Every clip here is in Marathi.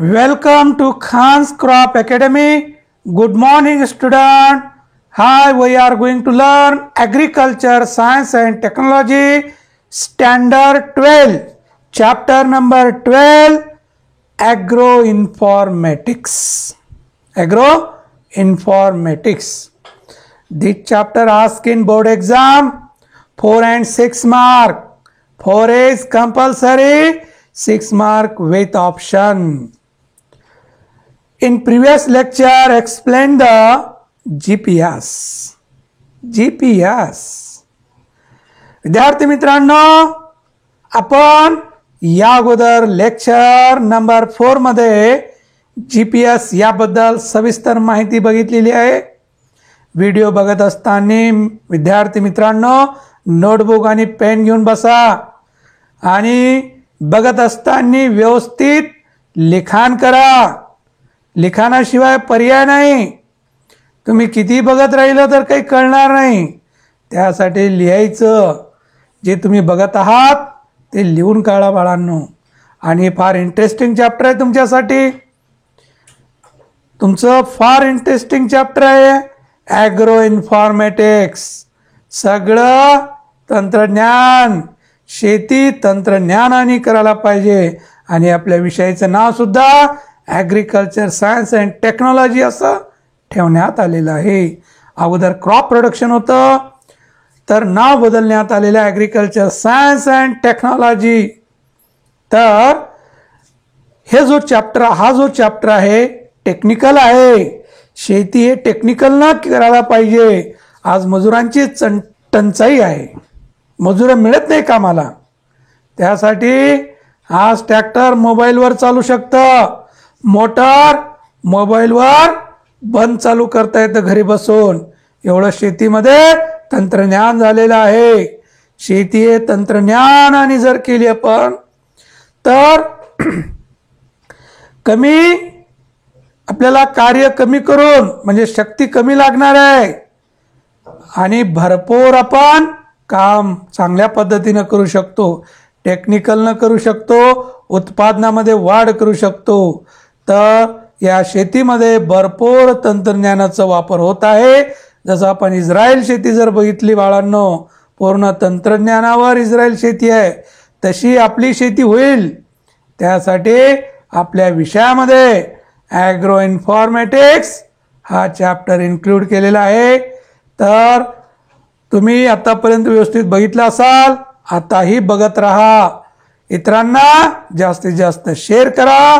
Welcome to Khan's Crop Academy. Good morning, student. Hi, we are going to learn Agriculture, Science and Technology, Standard 12, Chapter number 12, Agroinformatics. Agroinformatics. This chapter asks in board exam 4 and 6 mark. 4 is compulsory, 6 mark with option. In previous lecture, explain the GPS. विद्यार्थी मित्रांनो, आपण या अगोदर लेक्चर नंबर 4 मध्ये GPS याबद्दल सविस्तर माहिती बघितलेली आहे. व्हिडिओ बघत असताना विद्यार्थी मित्रांनो नोटबुक आणि पेन घेऊन बसा आणि बघत असताना व्यवस्थित लिखाण करा. लिखाणाशिवाय पर्याय नाही. तुम्ही किती बघत राहिलं तर काही कळणार नाही. त्यासाठी लिहायचं. जे तुम्ही बघत आहात ते लिहून काढा बाळांनो. आणि फार इंटरेस्टिंग चॅप्टर आहे तुमच्यासाठी. तुमचं फार इंटरेस्टिंग चॅप्टर आहे ॲग्रो इन्फॉर्मॅटिक्स. सगळं तंत्रज्ञान, शेती तंत्रज्ञानाने करायला पाहिजे. आणि आपल्या विषयाचं नाव सुद्धा ॲग्रिकल्चर सायन्स अँड टेक्नॉलॉजी असं ठेवण्यात आलेलं आहे. अगोदर क्रॉप प्रोडक्शन होतं, तर नाव बदलण्यात आलेलं ॲग्रिकल्चर सायन्स अँड टेक्नॉलॉजी. तर हे जो चॅप्टर आहे टेक्निकल आहे. शेती हे टेक्निकल न करायला पाहिजे. आज मजुरांची टंचाई आहे. मजूर मिळत नाही कामाला. त्यासाठी आज ट्रॅक्टर मोबाईलवर चालू शकतं. मोटर मोबाईलवर बंद चालू करता येतं घरी बसून. एवढं शेतीमध्ये तंत्रज्ञान झालेलं आहे. शेती हे तंत्रज्ञानाने जर केली आपण तर आपल्याला कार्य कमी करून म्हणजे शक्ती कमी लागणार आहे आणि भरपूर आपण काम चांगल्या पद्धतीनं करू शकतो. टेक्निकलनं करू शकतो. उत्पादनामध्ये वाढ करू शकतो. तर या शेतीमध्ये भरपूर तंत्रज्ञानाचा वापर होत आहे. जसं आपण इस्रायल शेती जर बघितली बाळांनो, पूर्ण तंत्रज्ञानावर इस्रायल शेती आहे. तशी आपली शेती होईल. त्यासाठी आपल्या विषयामध्ये ॲग्रो इन्फॉर्मॅटिक्स हा चॅप्टर इन्क्लूड केलेला आहे. तर तुम्ही आतापर्यंत व्यवस्थित बघितलं असाल. आताही बघत राहा. इतरांना जास्तीत जास्त शेअर करा,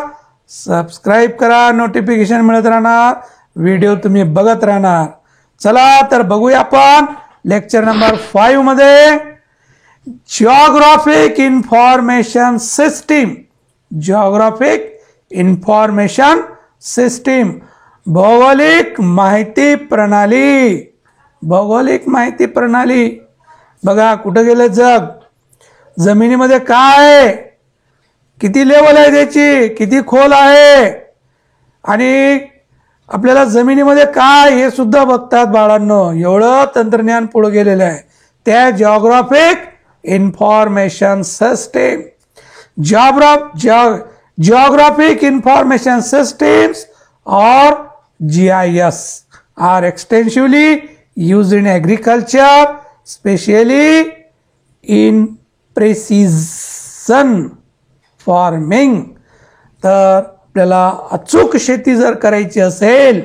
सबस्क्राईब करा, नोटिफिकेशन मिळत राहणार. व्हिडिओ तुम्ही बघत राहणार. चला तर बघूया आपण लेक्चर नंबर 5 मध्ये geographic information system. Geographic information system, भौगोलिक माहिती प्रणाली. भौगोलिक माहिती प्रणाली. बघा कुठं गेलं जग. जमिनीमध्ये काय आहे, किती लेवल आहे त्याची, किती खोल आहे आणि आपल्याला जमिनीमध्ये काय हे सुद्धा बघतात बाळांनो. एवढं तंत्रज्ञान पुढे गेलेलं आहे. त्या geographic information system. Geographic information systems or GIS are extensively used in agriculture, especially in precision farming. तर आपल्याला अचूक शेती जर करायची असेल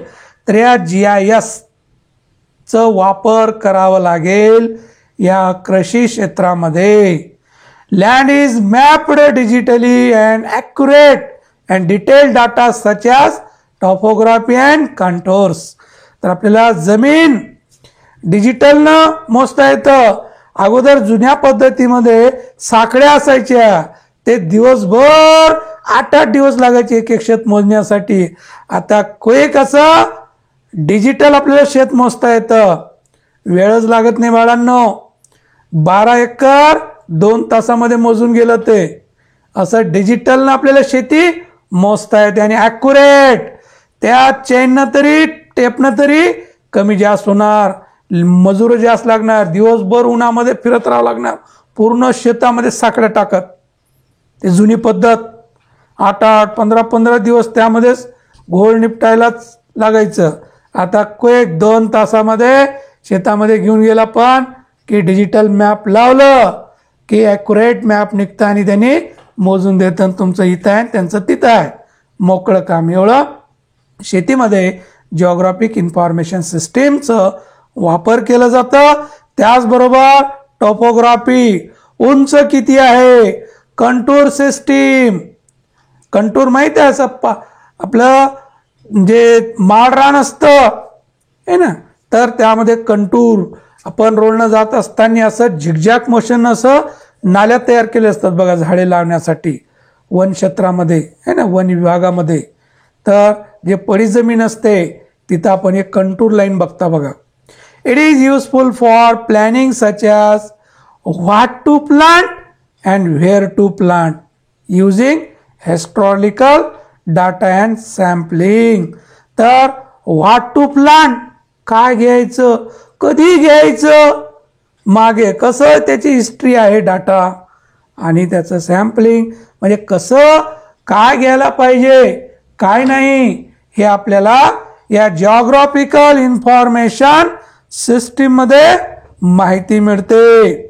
तर या GIS चा वापर करावा लागेल या कृषी क्षेत्रामध्ये. Land is mapped digitally and accurate and detailed data such as topography and contours. तर आपल्याला जमीन डिजिटलनं मोजता येतं. अगोदर जुन्या पद्धतीमध्ये साखळ्या असायच्या. ते दिवसभर 8-8 दिवस लागायचे एक शेत मोजण्यासाठी. आता क्विक असं डिजिटल आपल्याला शेत मोजता येतं. वेळच लागत नाही बाळांनो. 12 एकर 2 तासामध्ये मोजून गेलं ते. असं डिजिटलनं आपल्याला शेती मोजता येते आणि ॲक्युरेट. त्या चेननं तरी टेपनं तरी कमी जास्त होणार. मजूर जास्त लागणार. दिवसभर उन्हामध्ये फिरत राहावं लागणार पूर्ण शेतामध्ये साखळ्या टाकत. ते जुनी पद्धत. 8-8 15-15 दिवस त्यामध्येच घोळ निपटायलाच लागायचं. आता क्विक 2 तासामध्ये शेतामध्ये घेऊन गेला पण की डिजिटल मॅप लावलं की ॲक्युरेट मॅप निघतं आणि त्यांनी मोजून देतं तुमचं इथं आहे त्यांचं तिथं आहे. मोकळं काम. एवढं शेतीमध्ये जिओग्राफिक इन्फॉर्मेशन सिस्टीमचं वापर केलं जातं. त्याचबरोबर टोपोग्राफी, उंच किती आहे, कंटूर सिस्टीम. कंटूर माहिती आहे असं आपलं जे माळरान असतं आहे ना, तर त्यामध्ये कंटूर आपण रोडनं जात असताना असं झिगझॅग मोशन असं नाल्या तयार केले असतात बघा झाडे लावण्यासाठी वन क्षेत्रामध्ये आहे ना, वन विभागामध्ये. तर जे पडी जमीन असते तिथं आपण एक कंटूर लाईन बघता बघा. It is useful for planning such as what to plant and where to plant using historical data and sampling. तर व्हॉट टू प्लांट, काय घ्यायचं, कधी घ्यायचं, मागे कसं त्याची हिस्ट्री आहे डाटा, आणि त्याचं सॅम्पलिंग म्हणजे कसं काय घ्यायला पाहिजे काय नाही हे आपल्याला या जिओग्राफिकल इन्फॉर्मेशन सिस्टीममध्ये माहिती मिळते.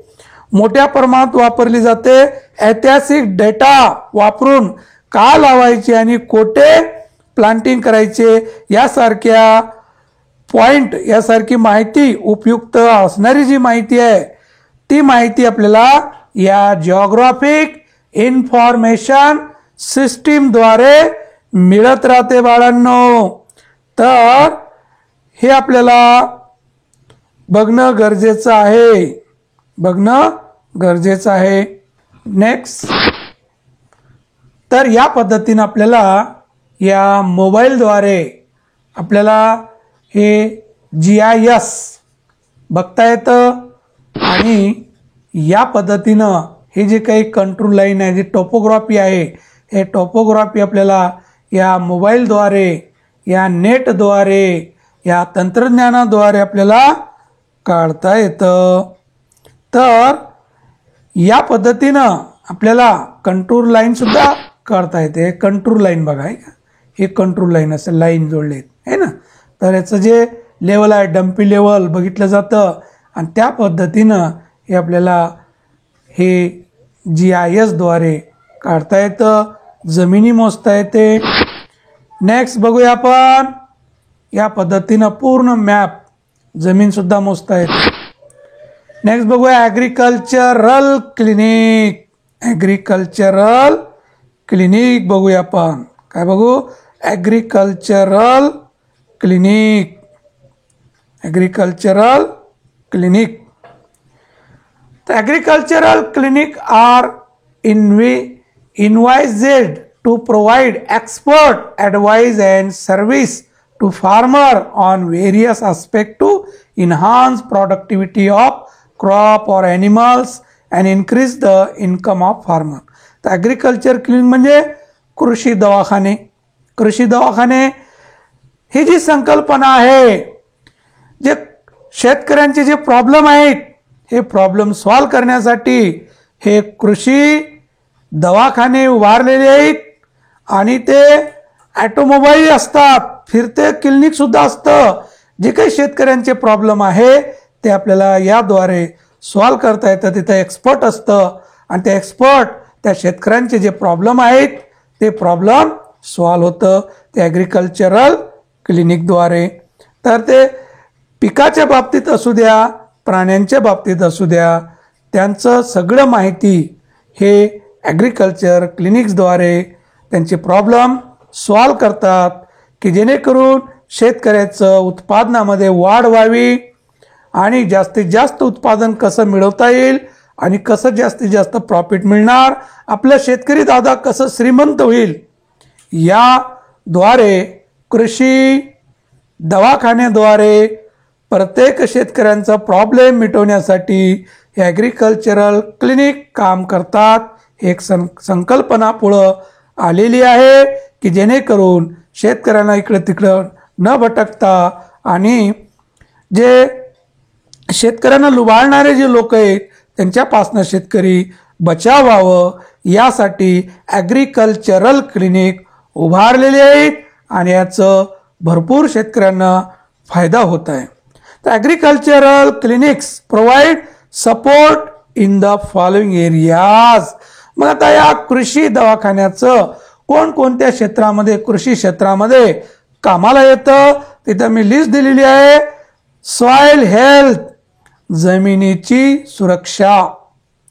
मोठ्या प्रमाणात वापरली जाते. ऐतिहासिक डेटा वापरून का लावायचे आणि कोठे प्लांटिंग करायचे यासारख्या पॉइंट, यासारखी माहिती उपयुक्त असणारी जी माहिती आहे ती माहिती आपल्याला या जिओग्राफिक इन्फॉर्मेशन सिस्टीमद्वारे मिळत राहते बाळांनो. तर हे आपल्याला बघणं गरजेचं आहे, बघणं गरजेचं आहे. नेक्स्ट, तर या पद्धतीनं आपल्याला या मोबाईलद्वारे आपल्याला हे GIS बघता येतं. आणि या पद्धतीनं हे जे काही कंट्रोल लाईन आहे, जे टोपोग्राफी आहे, हे टोपोग्राफी आपल्याला या मोबाईलद्वारे, या नेटद्वारे, या तंत्रज्ञानाद्वारे आपल्याला काढता येतं. तर या पद्धतीनं आपल्याला कंट्रोल लाईन सुद्धा काढता येते. कंट्रोल लाईन बघा आहे का, हे कंट्रोल लाईन असं लाईन जोडले आहे ना. तर याचं जे लेवल आहे डम्पी लेवल बघितलं जातं आणि त्या पद्धतीनं हे आपल्याला हे GIS द्वारे काढता येतं, जमिनी मोजता येते. नेक्स्ट बघूया आपण, या पद्धतीनं पूर्ण मॅप जमीन सुद्धा मोजता येते. नेक्स्ट बघूया ॲग्रिकल्चरल क्लिनिक. ॲग्रिकल्चरल क्लिनिक बघूया आपण. काय बघू, agricultural clinic. Agricultural clinic. The agricultural clinic are invited to provide expert advice and service to farmer on various aspects to enhance productivity of crop or animals and increase the income of farmer. तर ॲग्रिकल्चर क्लिनिक म्हणजे कृषी दवाखाने. कृषी दवाखाने ही जी संकल्पना आहे, जे शेतकऱ्यांचे जे प्रॉब्लेम आहेत हे प्रॉब्लेम सॉल्व करण्यासाठी हे कृषी दवाखाने उभारलेले आहेत. आणि ते ॲटोमोबाईल असतात, फिरते क्लिनिक सुद्धा असतं. जे काही शेतकऱ्यांचे प्रॉब्लेम आहे ते आपल्याला याद्वारे सॉल्व करता येतं. तिथं एक्सपर्ट असतं आणि ते एक्सपर्ट त्या शेतकऱ्यांचे जे प्रॉब्लेम आहेत ते प्रॉब्लेम सॉल्व होतं ते ॲग्रिकल्चरल क्लिनिकद्वारे. तर ते पिकाच्या बाबतीत असू द्या, प्राण्यांच्या बाबतीत असू द्या, त्यांचं सगळं माहिती हे ॲग्रिकल्चर क्लिनिक्सद्वारे त्यांचे प्रॉब्लेम सॉल्व करतात की जेणेकरून शेतकऱ्याचं उत्पादनामध्ये वाढ व्हावी आणि जास्तीत जास्त उत्पादन कसं मिळवता येईल आणि कसं जास्तीत जास्त प्रॉफिट मिळणार, आपलं शेतकरी दादा कसं श्रीमंत होईल, याद्वारे कृषी दवाखान्याद्वारे प्रत्येक शेतकऱ्यांचा प्रॉब्लेम मिटवण्यासाठी हे ॲग्रिकल्चरल क्लिनिक काम करतात. एक संकल्पना पुढं आलेली आहे की जेणेकरून शेतकऱ्यांना इकडं तिकडं न भटकता आणि जे शेतकऱ्यांना लुबाडणारे जे लोक आहेत त्यांच्यापासनं शेतकरी बचाव व्हावं यासाठी ॲग्रिकल्चरल क्लिनिक उभारलेले आहेत आणि याचं भरपूर शेतकऱ्यांना फायदा होत आहे. तर agricultural clinics provide support in the following areas. मग आता या कृषी दवाखान्याचं कोणकोणत्या क्षेत्रामध्ये कृषी क्षेत्रामध्ये कामाला येतं तिथं मी लिस्ट दिलेली आहे. सॉइल हेल्थ, जमिनीची सुरक्षा,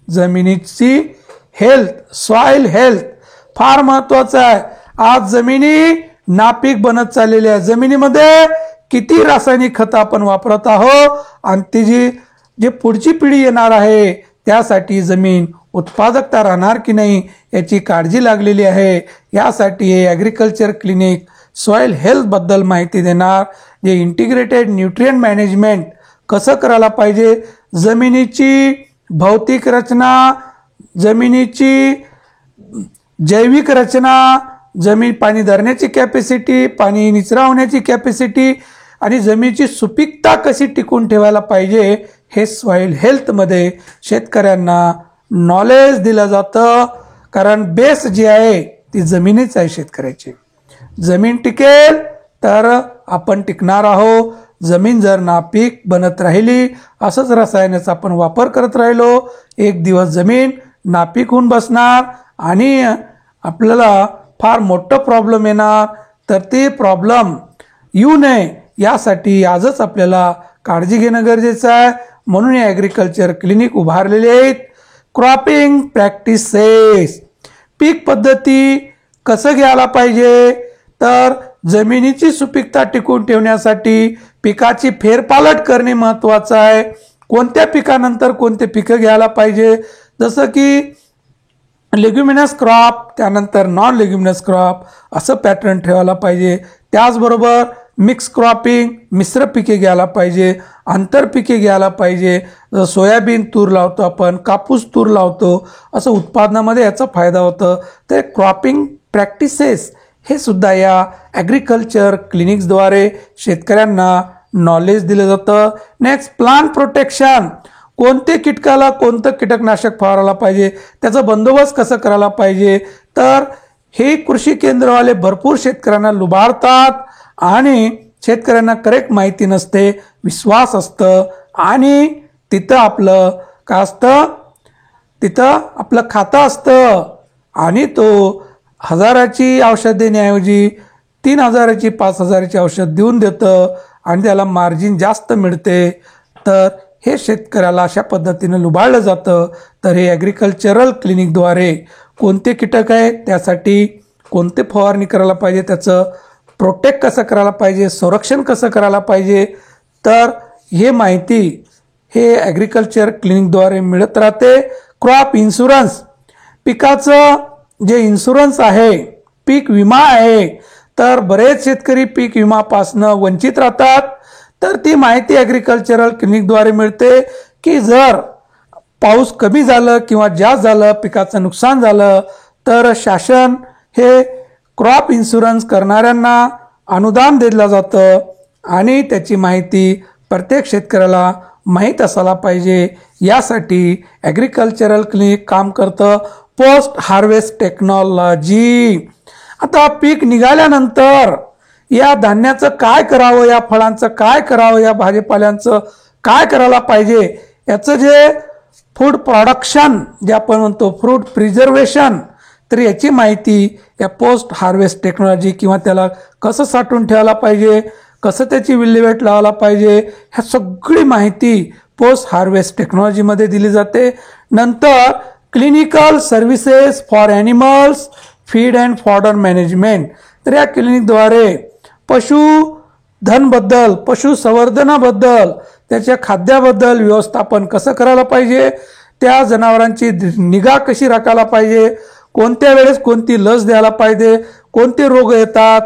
जमिनीची हेल्थ, सॉइल हेल्थ फार महत्वाचं आहे. आज जमिनी नापीक बनत चाललेली आहे. जमिनीमध्ये किती रासायनिक खतं आपण वापरत आहोत आणि ती जी पुढची पिढी येणार आहे त्यासाठी जमीन उत्पादकता राहणार की नाही याची काळजी लागलेली आहे. यासाठी हे ॲग्रिकल्चर क्लिनिक सॉइल हेल्थबद्दल माहिती देणार. जे इंटिग्रेटेड न्यूट्रिएंट मॅनेजमेंट कसं करायला पाहिजे, जमिनीची भौतिक रचना, जमिनीची जैविक रचना, जमीन पाणी धरण्याची कॅपॅसिटी, पाणी निचरा होण्याची कॅपॅसिटी आणि जमिनीची सुपीकता कशी टिकून ठेवायला पाहिजे हे सॉइल हेल्थमध्ये शेतकऱ्यांना नॉलेज दिलं जातं. कारण बेस जी आहे ती जमिनीच आहे शेतकऱ्याची. जमीन टिकेल तर आपण टिकणार आहोत. जमीन जर नापीक बनत राहिली, असंच रसायनाचा आपण वापर करत राहिलो, एक दिवस जमीन नापीक होऊन बसणार आणि आपल्याला फार मोठं प्रॉब्लेम येणार. तर ते प्रॉब्लेम येऊ नये यासाठी आजच आपल्याला काळजी घेणं गरजेचं आहे. म्हणून हे ॲग्रिकल्चर क्लिनिक उभारलेले आहेत. क्रॉपिंग प्रॅक्टिसेस, पीक पद्धती कसं घ्यायला पाहिजे, तर जमिनीची सुपीकता टिकून ठेवण्यासाठी पिकाची फेरपालट करणे महत्त्वाचं आहे. कोणत्या पिकानंतर कोणते पिकं घ्यायला पाहिजे, जसं की लेग्युमिनस क्रॉप त्यानंतर नॉन लेग्युमिनस क्रॉप असं पॅटर्न ठेवायला पाहिजे. त्याचबरोबर मिक्स क्रॉपिंग, मिश्र पिके घ्यायला पाहिजे, आंतरपिके घ्यायला पाहिजे. सोयाबीन तूर लावतो आपण, कापूस तूर लावतो, असं उत्पादनामध्ये याचा फायदा होतं. तर क्रॉपिंग प्रॅक्टिसेस हे सुद्धा या ॲग्रिकल्चर क्लिनिक्सद्वारे शेतकऱ्यांना नॉलेज दिलं जातं. नेक्स्ट प्लांट प्रोटेक्शन, कोणते कीटकाला कोणतं कीटकनाशक फवारायला पाहिजे, त्याचा बंदोबस्त कसं करायला पाहिजे. तर हे कृषी केंद्रवाले भरपूर शेतकऱ्यांना लुबाडतात आणि शेतकऱ्यांना करेक्ट माहिती नसते, विश्वास असतं आणि तिथं आपलं काय असतं, तिथं आपलं खातं असतं आणि तो 1000ची औषध देण्याऐवजी 3000ची 5000ची औषध देऊन देतं आणि त्याला मार्जिन जास्त मिळते. तर हे शेतकऱ्याला अशा पद्धतीनं लुबाडलं जातं. तर हे ॲग्रिकल्चरल क्लिनिकद्वारे कोणते कीटक आहेत, त्यासाठी कोणते फवारणी करायला पाहिजे, त्याचं प्रोटेक्ट कसं करायला पाहिजे, संरक्षण कसं करायला पाहिजे, तर हे माहिती हे ॲग्रिकल्चर क्लिनिकद्वारे मिळत राहते. क्रॉप इन्शुरन्स, पिकाचं जे इन्शुरन्स आहे, पीक विमा आहे, तर बरेच शेतकरी पीक विमापासनं वंचित राहतात. तर ती माहिती ॲग्रिकल्चरल क्लिनिकद्वारे मिळते की जर पाऊस कमी झालं किंवा जास्त झालं, पिकाचं नुकसान झालं, तर शासन हे क्रॉप इन्शुरन्स करणाऱ्यांना अनुदान दिलं जातं आणि त्याची माहिती प्रत्येक शेतकऱ्याला माहीत असायला पाहिजे. यासाठी ॲग्रिकल्चरल क्लिनिक काम करतं. पोस्ट हार्वेस्ट टेक्नॉलॉजी, आता पीक निघाल्यानंतर या धान्याचं काय करावं, या फळांचं काय करावं, या भाजीपाल्यांचं काय करायला पाहिजे, याचं जे फूड प्रोडक्शन जे आपण म्हणतो फ्रूट प्रिझर्वेशन, तर याची माहिती या पोस्ट हार्वेस्ट टेक्नॉलॉजी किंवा त्याला कसं साठवून ठेवायला पाहिजे, कसं त्याची विल्हेवाट लावायला पाहिजे, ह्या सगळी माहिती पोस्ट हार्वेस्ट टेक्नॉलॉजीमध्ये दिली जाते. नंतर clinical services for animals feed and fodder management, तर या क्लिनिकद्वारे पशुधनबद्दल, पशुसंवर्धनाबद्दल, त्याच्या खाद्याबद्दल व्यवस्थापन कसं करायला पाहिजे, त्या जनावरांची निगा कशी राखायला पाहिजे, कोणत्या वेळेस कोणती लस द्यायला पाहिजे, कोणते रोग येतात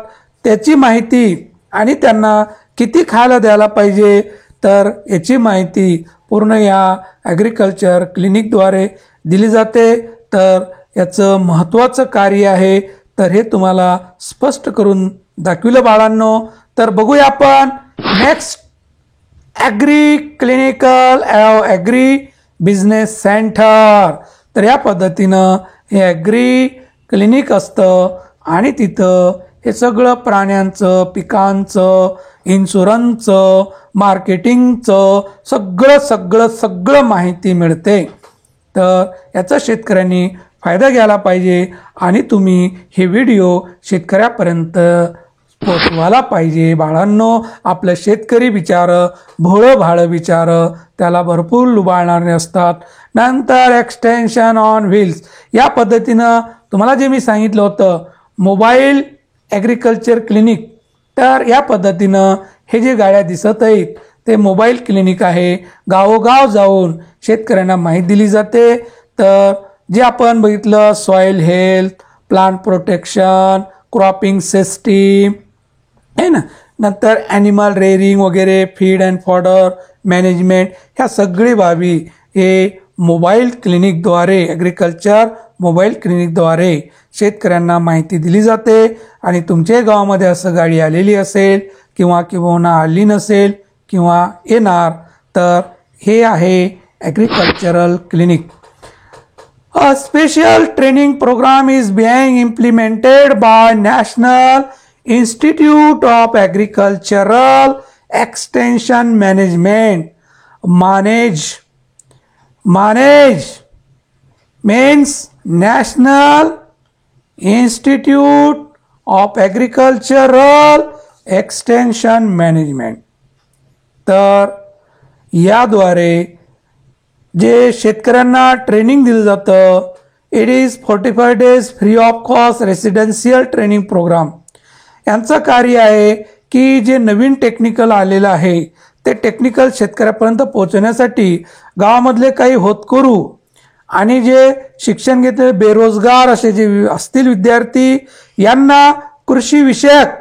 त्याची माहिती आणि त्यांना किती खायला द्यायला पाहिजे, तर याची माहिती पूर्ण या ॲग्रिकल्चर क्लिनिकद्वारे दिली जाते. तर याचं महत्त्वाचं कार्य आहे. तर हे तुम्हाला स्पष्ट करून दाखविलं बाळांनो. तर बघूया आपण next agri clinical agri business centre. तर या पद्धतीनं हे ॲग्री क्लिनिक असतं आणि तिथं हे सगळं प्राण्यांचं, पिकांचं, इन्शुरन्सचं, मार्केटिंगचं सगळं माहिती मिळते. तर याचा शेतकऱ्यांनी फायदा घ्यायला पाहिजे आणि तुम्ही हे व्हिडिओ शेतकऱ्यापर्यंत पोचवायला पाहिजे. बाळांनो, आपलं शेतकरी बिचारं भोळं भाळं बिचारं, त्याला भरपूर लुबाडणारे असतात. नंतर एक्सटेन्शन ऑन व्हील्स या पद्धतीनं तुम्हाला जे मी सांगितलं होतं मोबाईल ॲग्रिकल्चर क्लिनिक, तर या पद्धतीनं हे जे गाड्या दिसत आहेत ते मोबाईल क्लिनिक आहे. गावोगाव जाऊन शेतकऱ्यांना माहिती दिली जाते. तर जे आपण बघितलं soil health, plant protection, cropping system आहे ना, नंतर ॲनिमल रेअरिंग वगैरे, फीड अँड फॉडर मॅनेजमेंट, ह्या सगळी बाबी हे मोबाईल क्लिनिकद्वारे, ॲग्रिकल्चर मोबाईल क्लिनिकद्वारे शेतकऱ्यांना माहिती दिली जाते. आणि तुमच्या गावामध्ये असं गाडी आलेली असेल किंवा आली नसेल किंवा येणार, तर हे आहे agricultural clinic. A special training program is being implemented by National Institute of Agricultural Extension Management. Manage means National Institute of Agricultural Extension Management. तर याद्वारे जे शेतकऱ्यांना ट्रेनिंग दिलं जातं, it is 45 days free of cost residential training programme. यांचं कार्य आहे की जे नवीन टेक्निकल आलेलं आहे ते टेक्निकल शेतकऱ्यापर्यंत पोहोचवण्यासाठी गावामधले काही होतकरू आणि जे शिक्षण घेतलेले बेरोजगार असे जे असतील विद्यार्थी, यांना कृषीविषयक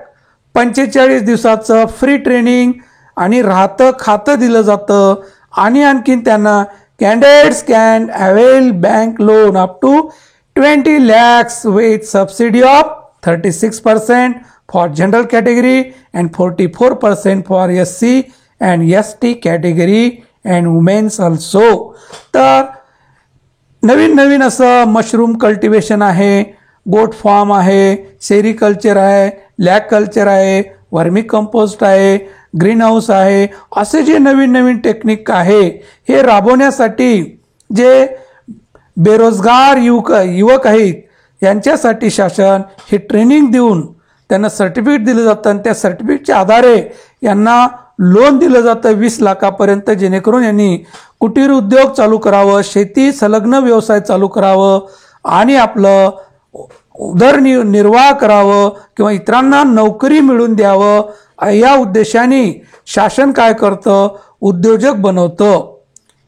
45 दिवसाचं फ्री ट्रेनिंग आणि राहतं खातं दिलं जातं. आणि आणखीन त्यांना candidates can avail bank loan up to 20 lakhs with subsidy of 36% for general category and 44% for SC and ST category and women's also. तर नवीन असं मशरूम कल्टिवेशन आहे, गोट फार्म आहे, सेरिकल्चर आहे, लॅग कल्चर आहे, वर्मी कंपोस्ट आहे, ग्रीन हाऊस आहे, असे जे नवीन टेक्निक आहे हे राबवण्यासाठी जे बेरोजगार युवक आहेत यांच्यासाठी शासन हे ट्रेनिंग देऊन त्यांना सर्टिफिकेट दिलं जातं आणि त्या सर्टिफिकेटच्या आधारे यांना लोन दिलं जातं 20 लाखापर्यंत, जेणेकरून यांनी कुटीर उद्योग चालू करावं, शेती संलग्न व्यवसाय चालू करावं आणि आपलं उदरनिर्वाह करावं किंवा इतरांना नोकरी मिळवून द्यावं. या उद्देशाने शासन काय करतं, उद्योजक बनवतं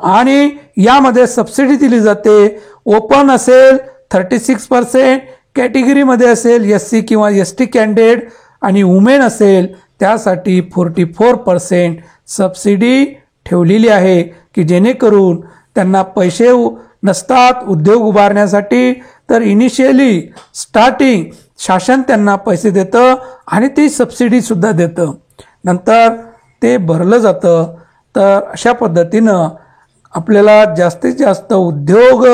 आणि यामध्ये सबसिडी दिली जाते. ओपन असेल 36%, कॅटेगरीमध्ये असेल SC किंवा ST कॅन्डिडेट आणि वुमेन असेल त्यासाठी 44% सबसिडी ठेवलेली आहे की जेणेकरून त्यांना पैसे नसतात उद्योग उभारण्यासाठी, तर इनिशियली स्टार्टिंग शासन त्यांना पैसे देतं आणि ती सबसिडीसुद्धा देतं, नंतर ते भरलं जातं. तर अशा पद्धतीनं आपल्याला जास्तीत जास्त उद्योग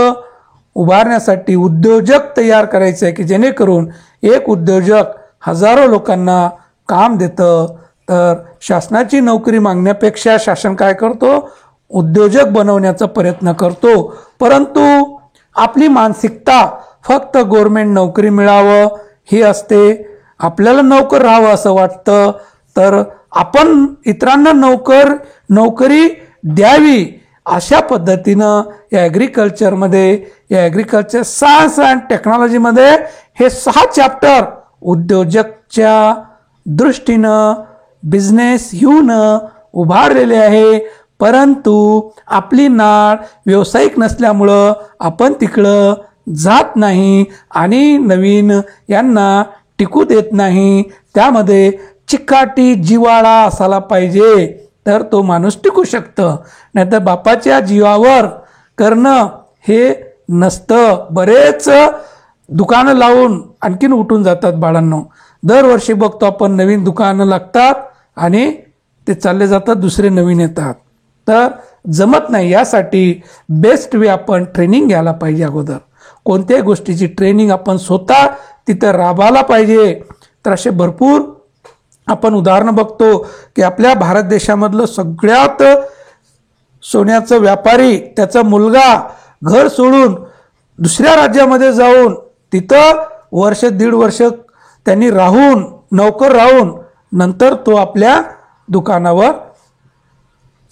उभारण्यासाठी उद्योजक तयार करायचे आहे की जेणेकरून एक उद्योजक हजारो लोकांना काम देतं. तर शासनाची नोकरी मागण्यापेक्षा शासन काय करतो, उद्योजक बनवण्याचा प्रयत्न करतो. परंतु आपली मानसिकता फक्त गव्हर्नमेंट नोकरी मिळावं ही असते, आपल्याला नोकर राहावं असं वाटतं, तर आपण इतरांना नोकरी द्यावी अशा पद्धतीनं या ॲग्रिकल्चरमध्ये, या ॲग्रिकल्चर सायन्स अँड टेक्नॉलॉजीमध्ये हे 6 चॅप्टर उद्योजकच्या दृष्टीनं बिझनेस येऊन उभारलेले आहे. परंतु आपली नाळ व्यावसायिक नसल्यामुळं आपण तिकडं जात नाही आणि नवीन यांना टिकू देत नाही. त्यामध्ये चिकाटी जिव्हाळा असायला पाहिजे तर तो माणूस टिकू शकतं, नाहीतर बापाच्या जीवावर करणं हे नसतं. बरेच दुकानं लावून आणखीन उठून जातात बाळांनो. दरवर्षी बघतो आपण नवीन दुकानं लागतात आणि ते चालले जातात, दुसरे नवीन येतात. तर जमत नाही. यासाठी बेस्ट वे आपण ट्रेनिंग घ्यायला पाहिजे. अगोदर कोणत्याही गोष्टीची ट्रेनिंग आपण स्वतः तिथं राबवायला पाहिजे. तर असे भरपूर आपण उदाहरणं बघतो की आपल्या भारत देशामधलं सगळ्यात सोन्याचं व्यापारी, त्याचा मुलगा घर सोडून दुसऱ्या राज्यामध्ये जाऊन तिथं वर्ष दीड वर्ष त्यांनी राहून, नोकर राहून, नंतर तो आपल्या दुकानावर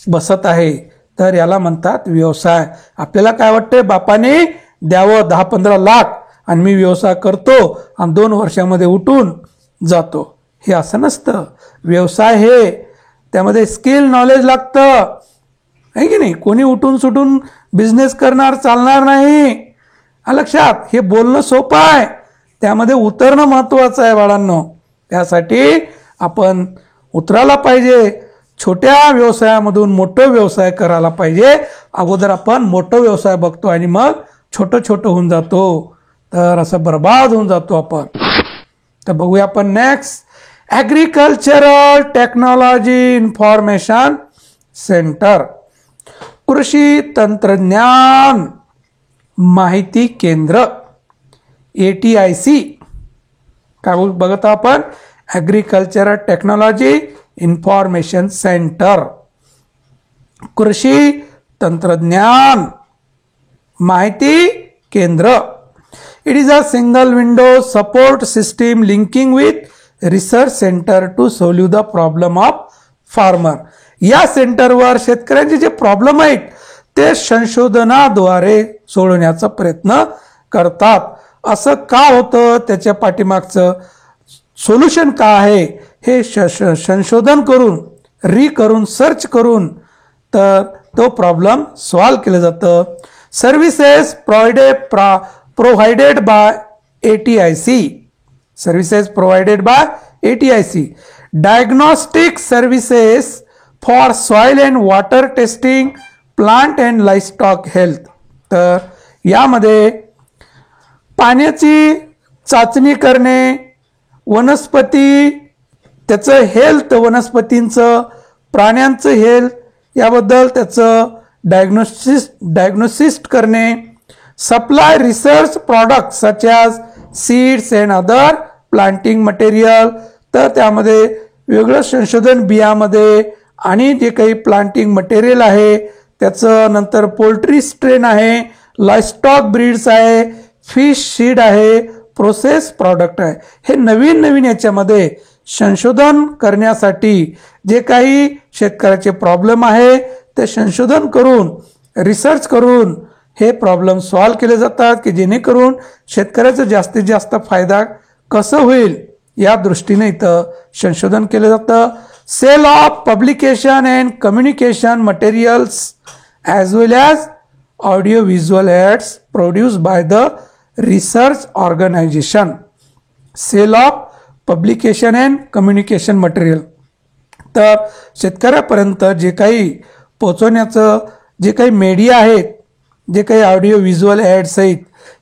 बसत आहे. तर याला म्हणतात व्यवसाय. आपल्याला काय वाटतंय, बापाने द्यावं 10-15 लाख आणि मी व्यवसाय करतो आणि 2 वर्षामध्ये उठून जातो. हे असं नसतं. व्यवसाय हे त्यामध्ये स्किल नॉलेज लागतं, आहे की नाही. कोणी उठून सुटून बिझनेस करणार चालणार नाही. लक्षात, हे बोलणं सोपं आहे, त्यामध्ये उतरणं महत्वाचं आहे बाळांनो. त्यासाठी आपण उतरायला पाहिजे. छोट्या व्यवसायामधून मोठं व्यवसाय करायला पाहिजे. अगोदर आपण मोठं व्यवसाय बघतो आणि मग छोटं होऊन जातो, तर असं बर्बाद होऊन जातो आपण. तर बघूया आपण next, agricultural technology information centre, कृषी तंत्रज्ञान माहिती केंद्र, ATIC. काय बघत आपण, ॲग्रिकल्चरल टेक्नॉलॉजी इन्फॉर्मेशन सेंटर, कृषी तंत्रज्ञान माहिती केंद्र. It is a single window support system linking with research centre to solve the problem of farmer. या सेंटरवर शेतकऱ्यांचे जे प्रॉब्लेम आहेत ते संशोधनाद्वारे सोडवण्याचा प्रयत्न करतात. असं का होतं, त्याच्या पाठीमागचं सोल्युशन का आहे, हे संशोधन करून सर्च करून तर तो प्रॉब्लेम सॉल्व केलं जातं. Services provided by ATIC, services provided by ATIC, diagnostic services for soil and water testing, plant and livestock health. तर यामध्ये पाण्याची चाचणी करणे, वनस्पती त्याचं हेल्थ, वनस्पतींचं, प्राण्यांचं हेल्थ याबद्दल त्याचं डायग्नोसिस करणे, supply research product such as seeds and other planting material. तर त्यामध्ये वेगळं संशोधन बियामध्ये आणि जे काही प्लांटिंग मटेरियल आहे त्याचं, नंतर पोल्ट्री स्ट्रेन आहे, लाईव्हस्टॉक ब्रीड्स आहे, फिश सीड आहे, प्रोसेस प्रॉडक्ट आहे. हे नवीन याच्यामध्ये संशोधन करण्यासाठी जे काही शेतकऱ्याचे प्रॉब्लेम आहे ते संशोधन करून, रिसर्च करून हे प्रॉब्लेम सॉल्व केले जातात, की जेणेकरून शेतकऱ्याचा जास्तीत जास्त फायदा कसं होईल या दृष्टीने इथं संशोधन केलं जातं. Cell of publication and communication materials as well as audio visual aids produce by the research organisation. Cell of publication and communication material. तर शेतकऱ्यापर्यंत जे काही पोचवण्याचं जे काही मीडिया आहेत, जे काही ऑडिओ व्हिज्युअल ॲड्स आहेत,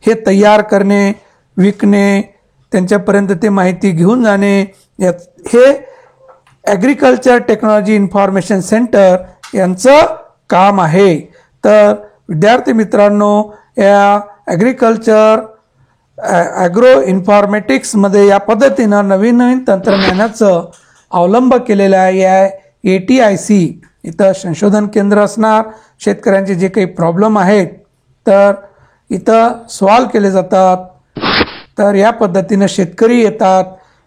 हे तयार करणे, विकणे, त्यांच्यापर्यंत ते माहिती घेऊन जाणे, हे ॲग्रिकल्चर टेक्नॉलॉजी इन्फॉर्मेशन सेंटर यांचं काम आहे. तर विद्यार्थी मित्रांनो, या ॲग्रो इन्फॉर्मेटिक्समध्ये या पद्धतीनं नवीन तंत्रज्ञानाचं अवलंब केलेलं आहे. या ATIC इथं संशोधन केंद्र असणार. शेतकऱ्यांचे जे काही प्रॉब्लेम आहेत तर इथं सॉल्व केले जातात. तर या पद्धतीनं शेतकरी येतात,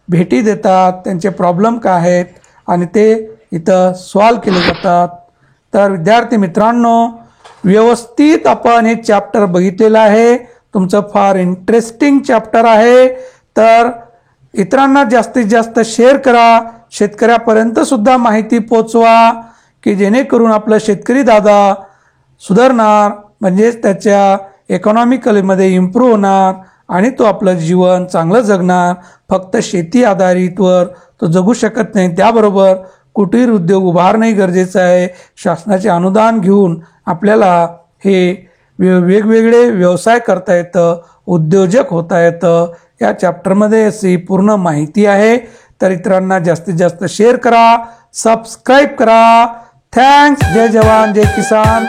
भेटी देतात, त्यांचे प्रॉब्लेम काय आहेत आणि ते इथं सॉल्व केले जातात. तर विद्यार्थी मित्रांनो, व्यवस्थित आपण हे चॅप्टर बघितलेलं आहे. तुमचं फार इंटरेस्टिंग चॅप्टर आहे. तर इतरांना जास्तीत जास्त शेअर करा, शेतकऱ्यापर्यंत सुद्धा माहिती पोचवा, की जेणेकरून आपलं शेतकरी दादा सुधारणार, म्हणजेच त्याच्या इकॉनॉमिकलीमध्ये इम्प्रूव्ह होणार आणि तो आपलं जीवन चांगलं जगणार. फक्त शेती आधारितवर तो जगू शकत नाही, त्याबरोबर कुटीर उद्योग उभारणंही गरजेचं आहे. शासनाचे अनुदान घेऊन आपल्याला हे वेगवेगळे व्यवसाय करता येतं, उद्योजक होता येतं. या चॅप्टरमध्ये अशी पूर्ण माहिती आहे. तर इतरांना जास्तीत जास्त शेअर करा, सबस्क्राईब करा. थँक्स. जय जवान जय किसान.